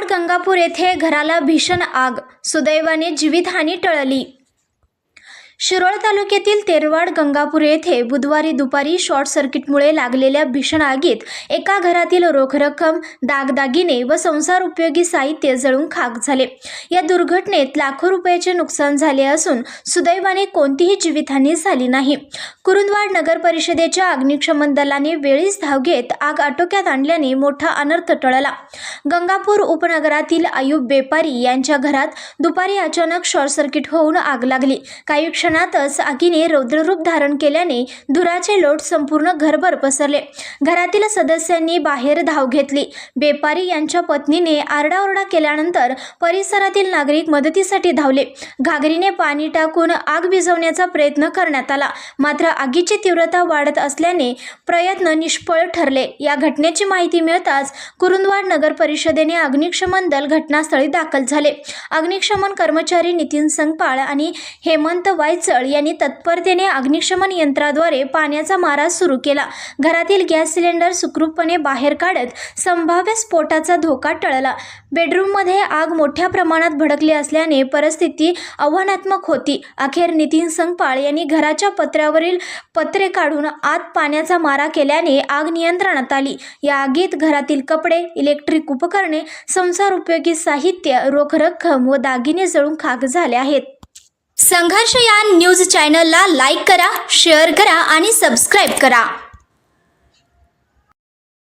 तेरवाड गंगापूर येथे घराला भीषण आग, सुदैवाने जीवितहानी टळली। शिरोळ तालुक्यातील तेरवाड गंगापूर येथे बुधवारी दुपारी शॉर्ट सर्किटमुळे लागलेल्या भीषण आगीत एका घरातील रोख रक्कम, दागदागिने व संसार उपयोगी साहित्य जळून खाक झाले। या दुर्घटनेत लाखो रुपयाचे नुकसान झाले असून सुदैवाने कोणतीही जीवितहानी झाली नाही। कुरुंदवाड नगर परिषदेच्या अग्निशमन दलाने वेळीच धाव घेत आग आटोक्यात आणल्याने मोठा अनर्थ टळला। गंगापूर उपनगरातील आयुब बेपारी यांच्या घरात दुपारी अचानक शॉर्ट सर्किट होऊन आग लागली। काही क्षणातच आगीने रौद्ररूप धारण केल्याने धुराचे लोट संपूर्ण घरभर पसरले। घरातील सदस्यांनी बाहेर धाव घेतली। बेपारी यांच्या पत्नीने आरडाओरडा केल्यानंतर परिसरातील नागरिक मदतीसाठी धावले। घागरीने पाणी टाकून आग विझवण्याचा प्रयत्न करण्यात आला, मात्र आगीची तीव्रता वाढत असल्याने प्रयत्न निष्फळ ठरले। या घटनेची माहिती मिळताच कुरुंदवाड नगर परिषदेने अग्निशमन दल घटनास्थळी दाखल झाले। अग्निशमन कर्मचारी नितीन संगपाळ आणि हेमंत वायचळ यांनी तत्परतेने अग्निशमन यंत्राद्वारे पाण्याचा मारा सुरू केला। घरातील गॅस सिलेंडर सुखरूपपणे बाहेर काढत संभाव्य स्फोटाचा धोका टळला। बेडरूममध्ये आग मोठ्या प्रमाणात भडकली असल्याने परिस्थिती आव्हानात्मक होती। अखेर नितीन संगपाळ यांनी घराच्या पत्र्यावरील पत्रे काढून आत पाण्याचा मारा केल्याने आग नियंत्रणात आली। या आगीत घरातील कपडे, इलेक्ट्रिक उपकरणे, संसार उपयोगी साहित्य, रोख रक्कम व दागिने जळून खाक झाले आहेत। संघर्ष या न्यूज चॅनलला लाईक करा, शेअर करा आणि सबस्क्राईब करा।